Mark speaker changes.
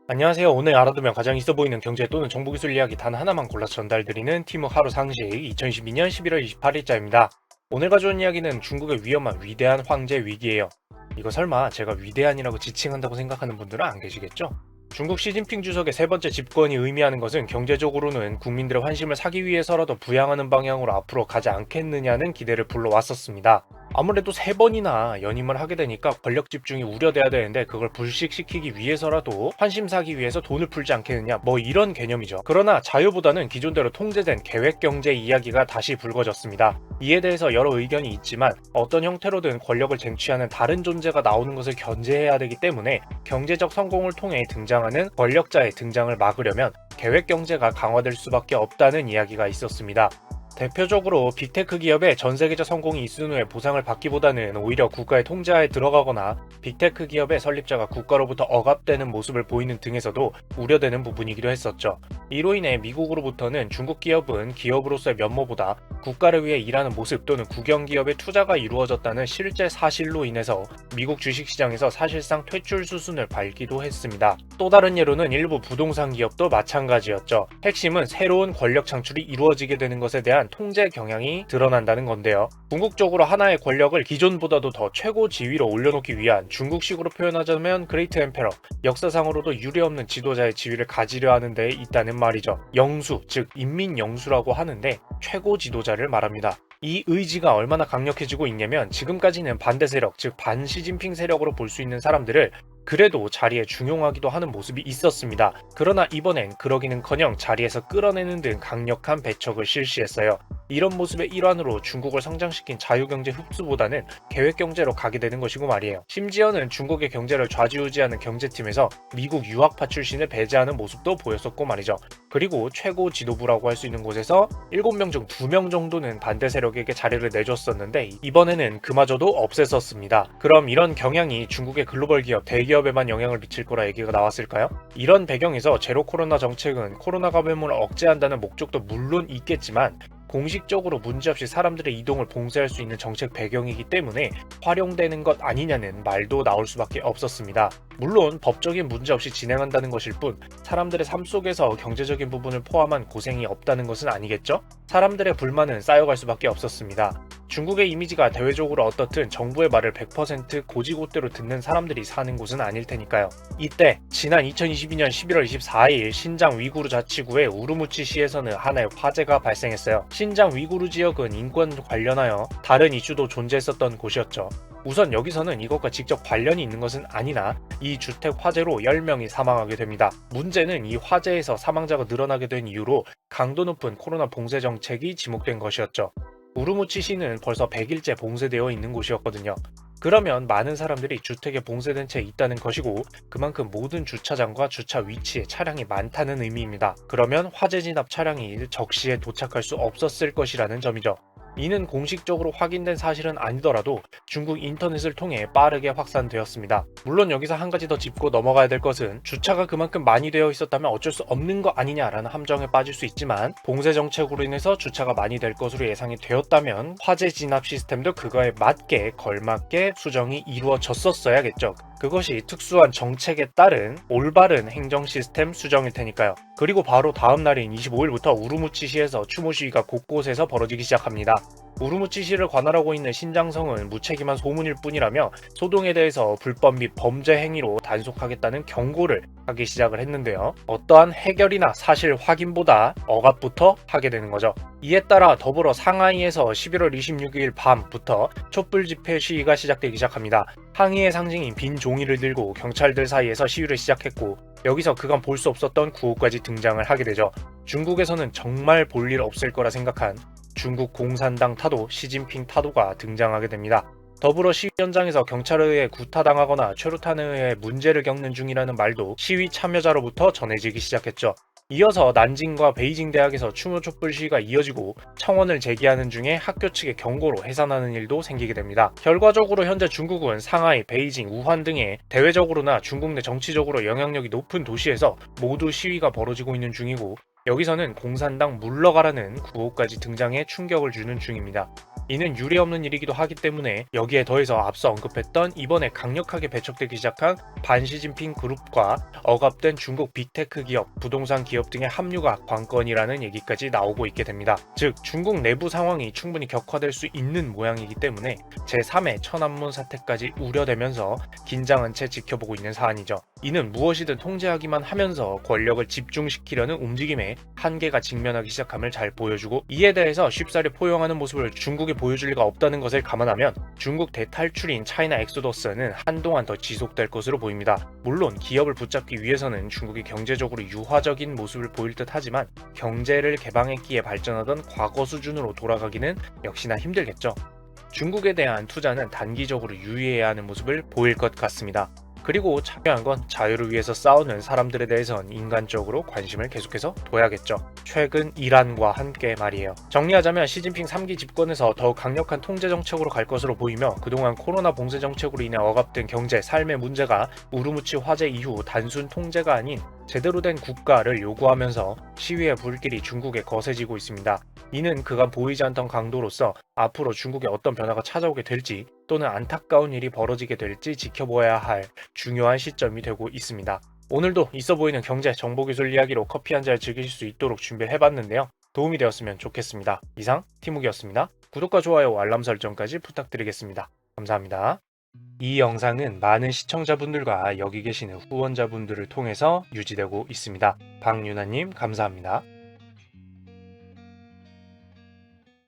Speaker 1: 안녕하세요. 오늘 알아두면 가장 있어 보이는 경제 또는 정보기술 이야기 단 하나만 골라서 전달드리는 티묵 하루 상식 2022년 11월 28일자입니다. 오늘 가져온 이야기는 중국의 위험한 위대한 황제 위기예요. 이거 설마 제가 위대한이라고 지칭한다고 생각하는 분들은 안 계시겠죠? 중국 시진핑 주석의 세 번째 집권이 의미하는 것은 경제적으로는 국민들의 환심을 사기 위해서라도 부양하는 방향으로 앞으로 가지 않겠느냐는 기대를 불러왔었습니다. 아무래도 세 번이나 연임을 하게 되니까 권력 집중이 우려돼야 되는데 그걸 불식시키기 위해서라도 환심 사기 위해서 돈을 풀지 않겠느냐 뭐 이런 개념이죠. 그러나 자유보다는 기존대로 통제된 계획경제 이야기가 다시 불거졌습니다. 이에 대해서 여러 의견이 있지만 어떤 형태로든 권력을 쟁취하는 다른 존재가 나오는 것을 견제해야 되기 때문에 경제적 성공을 통해 등장하는 권력자의 등장을 막으려면 계획경제가 강화될 수밖에 없다는 이야기가 있었습니다. 대표적으로 빅테크 기업의 전 세계적 성공이 있은 후에 보상을 받기보다는 오히려 국가의 통제하에 들어가거나 빅테크 기업의 설립자가 국가로부터 억압되는 모습을 보이는 등에서도 우려되는 부분이기도 했었죠. 이로 인해 미국으로부터는 중국 기업은 기업으로서의 면모보다 국가를 위해 일하는 모습 또는 국영기업의 투자가 이루어졌다는 실제 사실로 인해서 미국 주식시장에서 사실상 퇴출 수순을 밟기도 했습니다. 또 다른 예로는 일부 부동산 기업도 마찬가지였죠. 핵심은 새로운 권력 창출이 이루어지게 되는 것에 대한 통제 경향이 드러난다는 건데요. 궁극적으로 하나의 권력을 기존보다도 더 최고 지위로 올려놓기 위한 중국식으로 표현하자면 그레이트 엠페러, 역사상으로도 유례없는 지도자의 지위를 가지려 하는 데 있다는 말이죠. 영수, 즉 인민영수라고 하는데 최고 지도자를 말합니다. 이 의지가 얼마나 강력해지고 있냐면 지금까지는 반대 세력, 즉 반시진핑 세력으로 볼 수 있는 사람들을 그래도 자리에 중용하기도 하는 모습이 있었습니다. 그러나 이번엔 그러기는커녕 자리에서 끌어내는 등 강력한 배척을 실시했어요. 이런 모습의 일환으로 중국을 성장시킨 자유경제 흡수보다는 계획경제로 가게 되는 것이고 말이에요. 심지어는 중국의 경제를 좌지우지하는 경제팀에서 미국 유학파 출신을 배제하는 모습도 보였었고 말이죠. 그리고 최고 지도부라고 할 수 있는 곳에서 7명 중 2명 정도는 반대 세력에게 자리를 내줬었는데 이번에는 그마저도 없앴었습니다. 그럼 이런 경향이 중국의 글로벌 기업, 대기업에만 영향을 미칠 거라 얘기가 나왔을까요? 이런 배경에서 제로 코로나 정책은 코로나 감염을 억제한다는 목적도 물론 있겠지만 공식적으로 문제없이 사람들의 이동을 봉쇄할 수 있는 정책 배경이기 때문에 활용되는 것 아니냐는 말도 나올 수밖에 없었습니다. 물론 법적인 문제 없이 진행한다는 것일 뿐 사람들의 삶 속에서 경제적인 부분을 포함한 고생이 없다는 것은 아니겠죠? 사람들의 불만은 쌓여갈 수밖에 없었습니다. 중국의 이미지가 대외적으로 어떻든 정부의 말을 100% 고지고대로 듣는 사람들이 사는 곳은 아닐 테니까요. 이때 지난 2022년 11월 24일 신장 위구르 자치구의 우르무치시에서는 하나의 화재가 발생했어요. 신장 위구르 지역은 인권 관련하여 다른 이슈도 존재했었던 곳이었죠. 우선 여기서는 이것과 직접 관련이 있는 것은 아니나 이 주택 화재로 10명이 사망하게 됩니다. 문제는 이 화재에서 사망자가 늘어나게 된 이유로 강도 높은 코로나 봉쇄 정책이 지목된 것이었죠. 우르무치시는 벌써 100일째 봉쇄되어 있는 곳이었거든요. 그러면 많은 사람들이 주택에 봉쇄된 채 있다는 것이고 그만큼 모든 주차장과 주차 위치에 차량이 많다는 의미입니다. 그러면 화재 진압 차량이 적시에 도착할 수 없었을 것이라는 점이죠. 이는 공식적으로 확인된 사실은 아니더라도 중국 인터넷을 통해 빠르게 확산되었습니다. 물론 여기서 한 가지 더 짚고 넘어가야 될 것은 주차가 그만큼 많이 되어 있었다면 어쩔 수 없는 거 아니냐라는 함정에 빠질 수 있지만 봉쇄 정책으로 인해서 주차가 많이 될 것으로 예상이 되었다면 화재 진압 시스템도 그거에 맞게 걸맞게 수정이 이루어졌었어야겠죠. 그것이 특수한 정책에 따른 올바른 행정 시스템 수정일 테니까요. 그리고 바로 다음 날인 25일부터 우르무치시에서 추모 시위가 곳곳에서 벌어지기 시작합니다. 우르무치시를 관할하고 있는 신장성은 무책임한 소문일 뿐이라며 소동에 대해서 불법 및 범죄 행위로 단속하겠다는 경고를 하기 시작을 했는데요. 어떠한 해결이나 사실 확인보다 억압부터 하게 되는 거죠. 이에 따라 더불어 상하이에서 11월 26일 밤부터 촛불 집회 시위가 시작되기 시작합니다. 항의의 상징인 빈 종이를 들고 경찰들 사이에서 시위를 시작했고 여기서 그간 볼 수 없었던 구호까지 등장을 하게 되죠. 중국에서는 정말 볼 일 없을 거라 생각한 중국 공산당 타도, 시진핑 타도가 등장하게 됩니다. 더불어 시위 현장에서 경찰에 의해 구타당하거나 최루탄에 의해 문제를 겪는 중이라는 말도 시위 참여자로부터 전해지기 시작했죠. 이어서 난징과 베이징 대학에서 추모 촛불 시위가 이어지고 청원을 제기하는 중에 학교 측의 경고로 해산하는 일도 생기게 됩니다. 결과적으로 현재 중국은 상하이, 베이징, 우한 등의 대외적으로나 중국 내 정치적으로 영향력이 높은 도시에서 모두 시위가 벌어지고 있는 중이고 여기서는 공산당 물러가라는 구호까지 등장해 충격을 주는 중입니다. 이는 유례없는 일이기도 하기 때문에 여기에 더해서 앞서 언급했던 이번에 강력하게 배척되기 시작한 반시진핑 그룹과 억압된 중국 빅테크 기업, 부동산 기업 등의 합류가 관건이라는 얘기까지 나오고 있게 됩니다. 즉 중국 내부 상황이 충분히 격화될 수 있는 모양이기 때문에 제3의 천안문 사태까지 우려되면서 긴장한 채 지켜보고 있는 사안이죠. 이는 무엇이든 통제하기만 하면서 권력을 집중시키려는 움직임에 한계가 직면하기 시작함을 잘 보여주고, 이에 대해서 쉽사리 포용하는 모습을 중국이 보여줄 리가 없다는 것을 감안하면 중국 대탈출인 차이나 엑소더스는 한동안 더 지속될 것으로 보입니다. 물론 기업을 붙잡기 위해서는 중국이 경제적으로 유화적인 모습을 보일 듯 하지만 경제를 개방했기에 발전하던 과거 수준으로 돌아가기는 역시나 힘들겠죠. 중국에 대한 투자는 단기적으로 유의해야 하는 모습을 보일 것 같습니다. 그리고 중요한 건 자유를 위해서 싸우는 사람들에 대해선 인간적으로 관심을 계속해서 둬야겠죠. 최근 이란과 함께 말이에요. 정리하자면 시진핑 3기 집권에서 더욱 강력한 통제 정책으로 갈 것으로 보이며, 그동안 코로나 봉쇄 정책으로 인해 억압된 경제, 삶의 문제가 우루무치 화재 이후 단순 통제가 아닌 제대로 된 국가를 요구하면서 시위의 불길이 중국에 거세지고 있습니다. 이는 그간 보이지 않던 강도로서 앞으로 중국에 어떤 변화가 찾아오게 될지 또는 안타까운 일이 벌어지게 될지 지켜보아야 할 중요한 시점이 되고 있습니다. 오늘도 있어 보이는 경제 정보기술 이야기로 커피 한 잔 즐기실 수 있도록 준비해봤는데요. 도움이 되었으면 좋겠습니다. 이상 티묵이었습니다. 구독과 좋아요, 알람 설정까지 부탁드리겠습니다. 감사합니다. 이 영상은 많은 시청자분들과 여기 계시는 후원자분들을 통해서 유지되고 있습니다. 박윤아님 감사합니다.